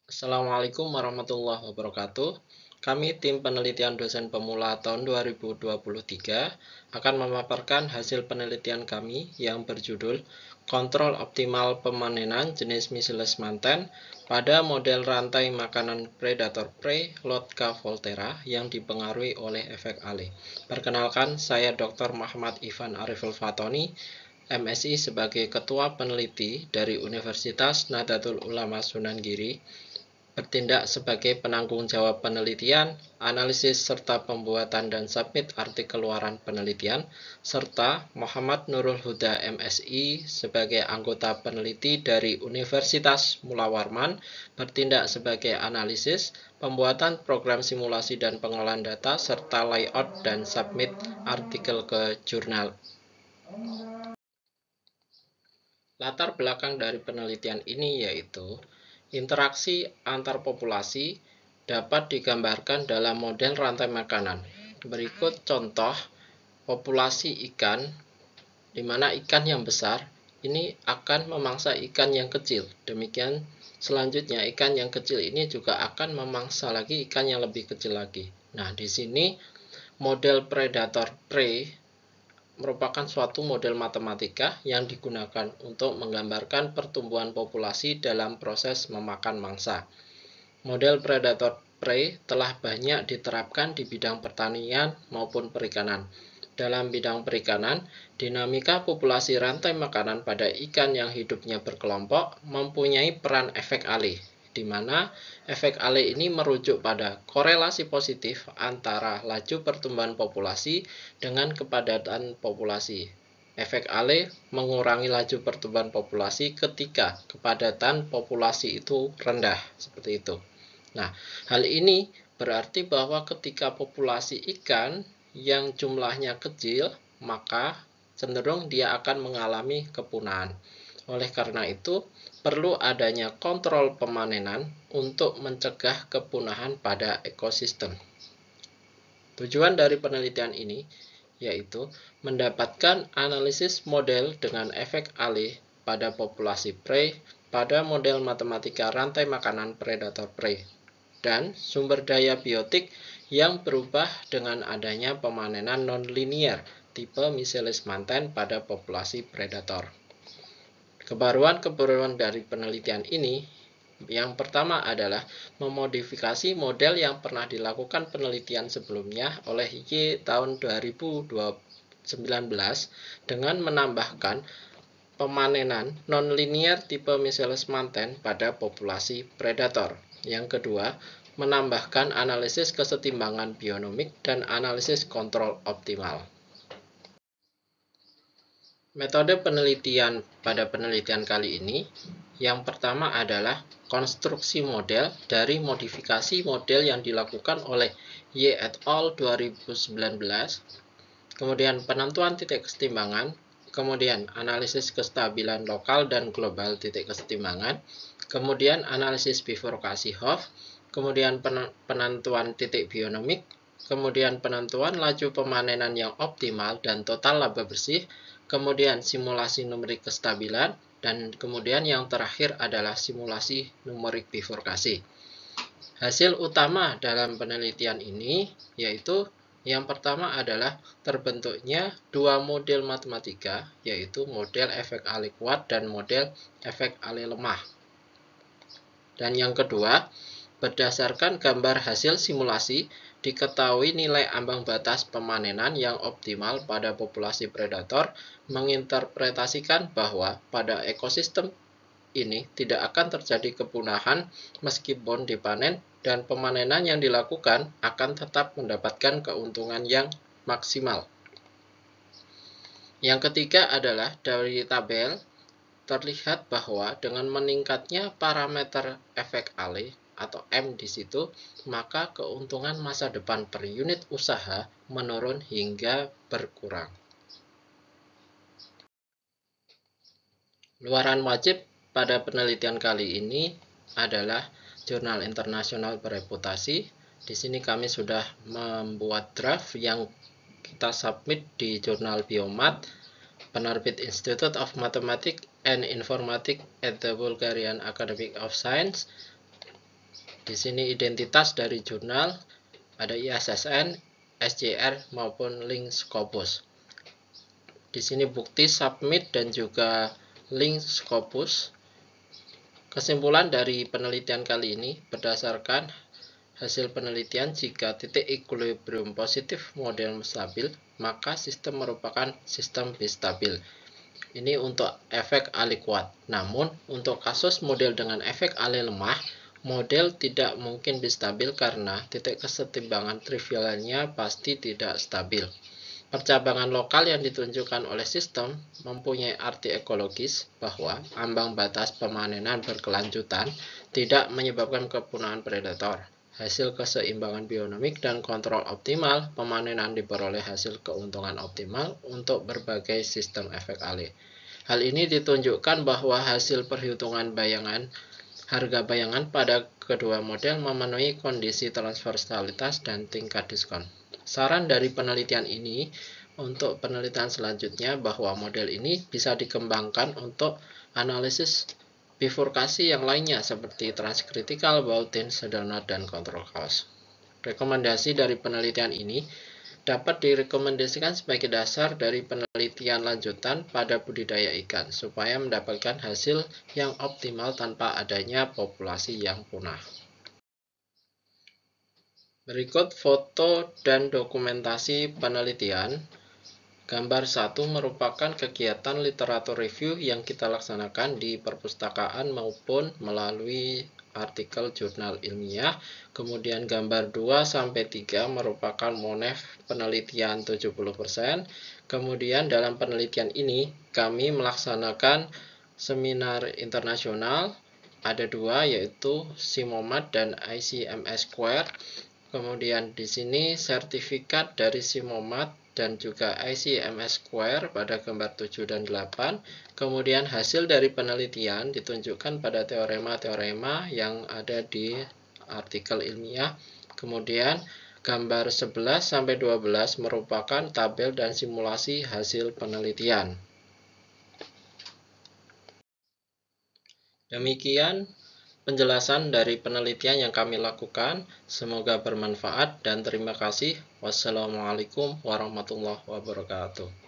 Assalamualaikum warahmatullahi wabarakatuh. Kami tim penelitian dosen pemula tahun 2023 akan memaparkan hasil penelitian kami yang berjudul Kontrol Optimal Pemanenan Jenis Miscellaneous Manten pada model rantai makanan predator prey Lotka volterra yang dipengaruhi oleh efek Ale. Perkenalkan, saya Dr. Muhammad Ivan Ariful Fatoni, MSI sebagai Ketua Peneliti dari Universitas Nahdlatul Ulama Sunan Giri, bertindak sebagai penanggung jawab penelitian, analisis serta pembuatan dan submit artikel keluaran penelitian, serta Muhammad Nurul Huda MSI sebagai anggota peneliti dari Universitas Mula Warman, bertindak sebagai analisis, pembuatan program simulasi dan pengolahan data, serta layout dan submit artikel ke jurnal. Latar belakang dari penelitian ini yaitu interaksi antar populasi dapat digambarkan dalam model rantai makanan. Berikut contoh populasi ikan, di mana ikan yang besar ini akan memangsa ikan yang kecil. Demikian selanjutnya ikan yang kecil ini juga akan memangsa lagi ikan yang lebih kecil lagi. Nah, di sini model predator prey merupakan suatu model matematika yang digunakan untuk menggambarkan pertumbuhan populasi dalam proses memakan mangsa. Model predator prey telah banyak diterapkan di bidang pertanian maupun perikanan. Dalam bidang perikanan, dinamika populasi rantai makanan pada ikan yang hidupnya berkelompok mempunyai peran efek Ale, di mana efek Ale ini merujuk pada korelasi positif antara laju pertumbuhan populasi dengan kepadatan populasi. Efek Ale mengurangi laju pertumbuhan populasi ketika kepadatan populasi itu rendah, seperti itu. Nah, hal ini berarti bahwa ketika populasi ikan yang jumlahnya kecil, maka cenderung dia akan mengalami kepunahan. Oleh karena itu, perlu adanya kontrol pemanenan untuk mencegah kepunahan pada ekosistem. Tujuan dari penelitian ini yaitu mendapatkan analisis model dengan efek Ale pada populasi prey pada model matematika rantai makanan predator prey dan sumber daya biotik yang berubah dengan adanya pemanenan non-linear tipe Miscellaneous Manten pada populasi predator. Kebaruan-kebaruan dari penelitian ini yang pertama adalah memodifikasi model yang pernah dilakukan penelitian sebelumnya oleh Y tahun 2019 dengan menambahkan pemanenan non-linear tipe Miscellaneous Manten pada populasi predator. Yang kedua, menambahkan analisis kesetimbangan bionomik dan analisis kontrol optimal. Metode penelitian pada penelitian kali ini, yang pertama adalah konstruksi model dari modifikasi model yang dilakukan oleh Y et al. 2019, kemudian penentuan titik kesetimbangan, kemudian analisis kestabilan lokal dan global titik kesetimbangan, kemudian analisis bifurkasi Hopf, kemudian penentuan titik bionomik, kemudian penentuan laju pemanenan yang optimal dan total laba bersih, kemudian simulasi numerik kestabilan, dan kemudian yang terakhir adalah simulasi numerik bifurkasi. Hasil utama dalam penelitian ini yaitu yang pertama adalah terbentuknya dua model matematika, yaitu model efek Ale kuat dan model efek Ale lemah. Dan yang kedua, berdasarkan gambar hasil simulasi, diketahui nilai ambang batas pemanenan yang optimal pada populasi predator menginterpretasikan bahwa pada ekosistem ini tidak akan terjadi kepunahan meskipun dipanen dan pemanenan yang dilakukan akan tetap mendapatkan keuntungan yang maksimal. Yang ketiga adalah dari tabel terlihat bahwa dengan meningkatnya parameter efek Ale atau M di situ, maka keuntungan masa depan per unit usaha menurun hingga berkurang. Luaran wajib pada penelitian kali ini adalah jurnal internasional bereputasi. Di sini kami sudah membuat draft yang kita submit di jurnal Biomat, penerbit Institute of Mathematics and Informatics at the Bulgarian Academy of Science. Di sini identitas dari jurnal, ada ISSN, SJR maupun link Scopus. Di sini bukti submit dan juga link Scopus. Kesimpulan dari penelitian kali ini, berdasarkan hasil penelitian, jika titik equilibrium positif model stabil, maka sistem merupakan sistem bistabil. Ini untuk efek Ali kuat. Namun, untuk kasus model dengan efek Ali lemah, model tidak mungkin bistabil karena titik kesetimbangan trivialnya pasti tidak stabil. Percabangan lokal yang ditunjukkan oleh sistem mempunyai arti ekologis bahwa ambang batas pemanenan berkelanjutan tidak menyebabkan kepunahan predator. Hasil keseimbangan bionomik dan kontrol optimal pemanenan diperoleh hasil keuntungan optimal untuk berbagai sistem efek Ali. Hal ini ditunjukkan bahwa hasil perhitungan harga bayangan pada kedua model memenuhi kondisi transversalitas dan tingkat diskon. Saran dari penelitian ini untuk penelitian selanjutnya bahwa model ini bisa dikembangkan untuk analisis bifurkasi yang lainnya seperti transkritikal, Bautin, Sedernot, dan kontrol chaos. Rekomendasi dari penelitian ini dapat direkomendasikan sebagai dasar dari penelitian lanjutan pada budidaya ikan supaya mendapatkan hasil yang optimal tanpa adanya populasi yang punah. Berikut foto dan dokumentasi penelitian. Gambar 1 merupakan kegiatan literatur review yang kita laksanakan di perpustakaan maupun melalui artikel jurnal ilmiah. Kemudian gambar 2-3 merupakan monef penelitian 70%. Kemudian dalam penelitian ini kami melaksanakan seminar internasional, ada 2 yaitu SIMOMAT dan ICMS Square. Kemudian di sini sertifikat dari SIMOMAT dan juga ICMS Square pada gambar 7 dan 8. Kemudian hasil dari penelitian ditunjukkan pada teorema-teorema yang ada di artikel ilmiah. Kemudian gambar 11-12 merupakan tabel dan simulasi hasil penelitian. Demikian penjelasan dari penelitian yang kami lakukan. Semoga bermanfaat dan terima kasih. Wassalamualaikum warahmatullahi wabarakatuh.